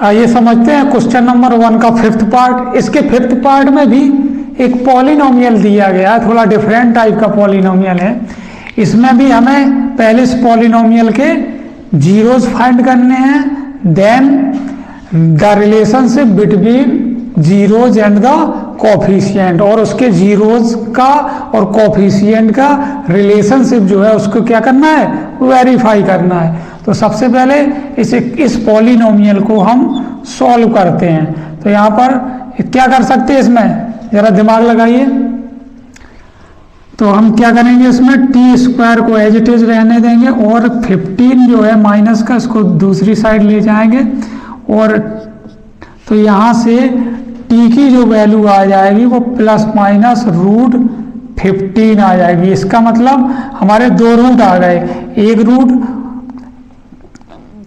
आइए समझते हैं क्वेश्चन नंबर 1 का फिफ्थ पार्ट। इसके फिफ्थ पार्ट में भी एक पॉलिनोमियल दिया गया है, थोड़ा डिफरेंट टाइप का पॉलिनोमियल है। इसमें भी हमें पहले इस पॉलिनोमियल के जीरोज फाइंड करने हैं, then the relationship between zeros and the coefficient, और उसके जीरोज का और कोफिशिएंट का रिलेशनशिप जो है उसको क्या करना है, वेरीफाई करना है। तो सबसे पहले इस पॉलिनोमियल को हम सॉल्व करते हैं। तो यहाँ पर क्या कर सकते हैं, इसमें जरा दिमाग लगाइए। तो हम क्या करेंगे, इसमें टी स्क्वायर को एज इट इज रहने देंगे और 15 जो है माइनस का, इसको दूसरी साइड ले जाएंगे और तो यहाँ से टी की जो वैल्यू आ जाएगी वो प्लस माइनस रूट 15 आ जाएगी। इसका मतलब हमारे दो रूट आ गए, एक रूट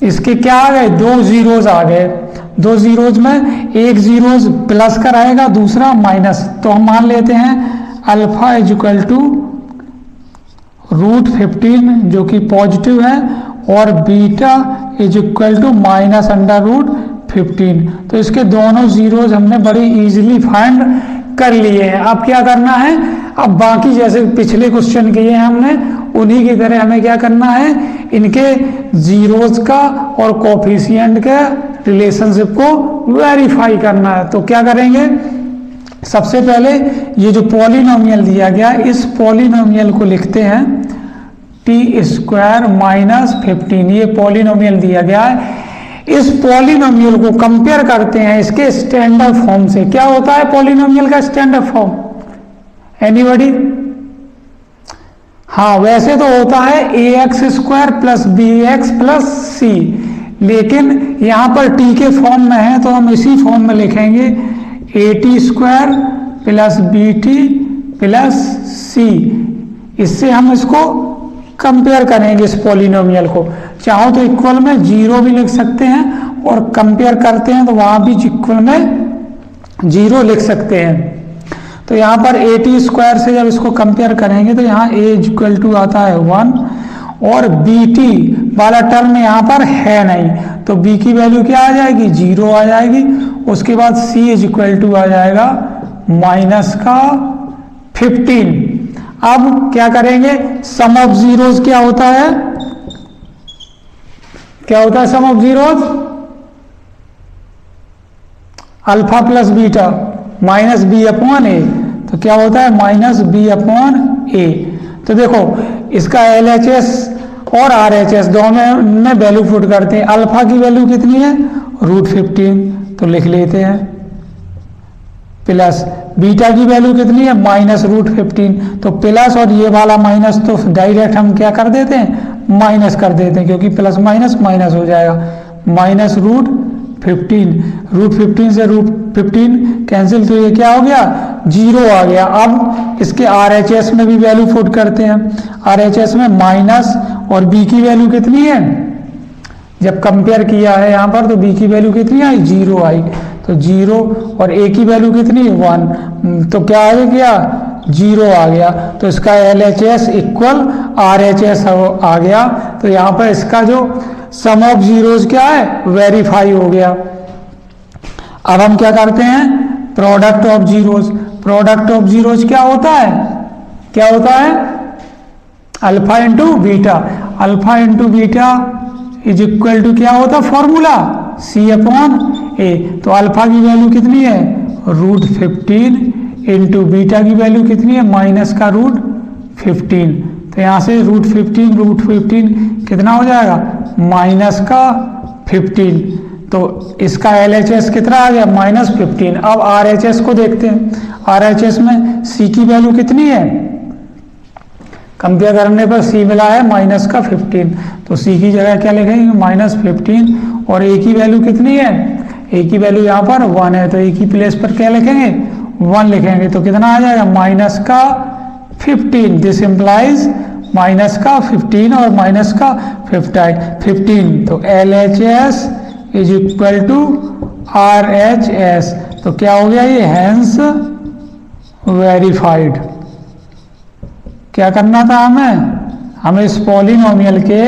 इसके क्या आ गए, दो जीरोज आ गए। दो जीरोज में एक जीरोज प्लस का रहेगा, दूसरा माइनस। तो हम मान लेते हैं alpha is equal to root 15 जो कि पॉजिटिव है, और beta is equal to minus under root 15। तो इसके दोनों जीरोज हमने बड़ी इजीली फाइंड कर लिए हैं। अब क्या करना है, अब बाकी जैसे पिछले क्वेश्चन किए हैं हमने उन्हीं की तरह हमें क्या करना है, इनके जीरोज का और कोफिशिएंट के रिलेशनशिप को वेरीफाई करना है। तो क्या करेंगे, सबसे पहले ये जो पॉलिनोमियल दिया गया, इस पॉलिनोमियल को लिखते हैं टी स्क्वायर माइनस 15। ये पॉलिनोमियल दिया गया है। इस पॉलिनोमियल को कंपेयर करते हैं इसके स्टैंडर्ड फॉर्म से। क्या होता है पॉलिनोमियल का स्टैंडर्ड फॉर्म, एनीबॉडी? हाँ, वैसे तो होता है ax square plus B x plus C, लेकिन यहाँ पर t के फॉर्म में है तो हम इसी फॉर्म में लिखेंगे at square plus B T plus C. इससे हम इसको कंपेयर करेंगे इस पॉलिनोमियल को। चाहो तो इक्वल में जीरो भी लिख सकते हैं और कंपेयर करते हैं तो वहां भी इक्वल में जीरो लिख सकते हैं। तो यहाँ पर at स्क्वायर से जब इसको कंपेयर करेंगे तो यहाँ a इक्वल टू आता है 1 और bt वाला टर्म यहाँ पर है नहीं, तो b की वैल्यू क्या आ जाएगी, 0 आ जाएगी। उसके बाद c इज इक्वल टू आ जाएगा माइनस का 15। अब क्या करेंगे, सम ऑफ जीरोज क्या होता है, क्या होता है sum of zeros, alpha plus beta minus B upon A. तो क्या होता है माइनस बी अपॉन ए। तो देखो इसका LHS और RHS दोनों में वैल्यू पुट करते हैं। अल्फा की वैल्यू कितनी है, रूट 15, तो लिख लेते हैं, प्लस बीटा की वैल्यू कितनी है, माइनस रूट 15। तो प्लस और ये वाला माइनस तो डायरेक्ट हम क्या कर देते हैं, माइनस कर देते हैं, क्योंकि प्लस माइनस माइनस हो जाएगा। माइनस रूट 15, रूट 15 से रूट 15 कैंसिल, तो ये क्या हो गया, 0 आ गया। अब इसके RHS में भी वैल्यू पुट करते हैं। RHS में माइनस और b की वैल्यू कितनी है, जब कंपेयर किया है यहाँ पर तो b की वैल्यू कितनी आई, 0 आई। तो 0 और a की वैल्यू कितनी है, 1, तो क्या आ गया, 0 आ गया। तो इसका LHS इक्वल RHS आ गया। तो यहाँ पर इसका जो सम ऑफ जीरोज क्या है, वेरीफाई हो गया। अब हम क्या करते हैं, product of zeros. Product of zeros क्या होता है, क्या होता है, alpha into beta. Alpha into beta is equal to क्या होता है फॉर्मूला, सी अपॉन ए। तो अल्फा की वैल्यू कितनी है, रूट 15 इंटू बीटा की वैल्यू कितनी है, माइनस का रूट 15। तो यहाँ से रूट 15 कितना हो जाएगा, माइनस का 15। तो इसका LHS कितना आ गया, माइनस 15। अब RHS को देखते हैं। RHS में C की वैल्यू कितनी है, कंपेयर करने पर C मिला है माइनस का 15, तो C की जगह क्या लिखेंगे, माइनस 15। और A की वैल्यू कितनी है, A की वैल्यू यहाँ पर 1 है, तो A की प्लेस पर क्या लिखेंगे, 1 लिखेंगे। तो कितना आ जाएगा, माइनस का 15। दिस इम्प्लाइज माइनस का 15 और माइनस का 15। तो LHS is equal to RHS। तो क्या हो गया ये, हैंस वेरीफाइड। क्या करना था हमें इस पॉलिनोमियल के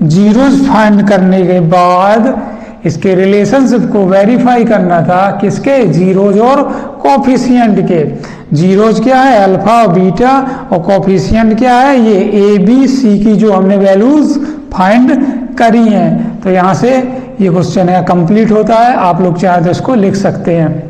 जीरोज फाइंड करने के बाद इसके रिलेशनशिप को वेरीफाई करना था, किसके, जीरोज और कोफिशिएंट के। जीरोज क्या है, अल्फा और बीटा, और कोफिशिएंट क्या है, ये ए बी सी की जो हमने वैल्यूज फाइंड करी हैं। तो यहाँ से ये क्वेश्चन है कंप्लीट होता है। आप लोग चाहे तो इसको लिख सकते हैं।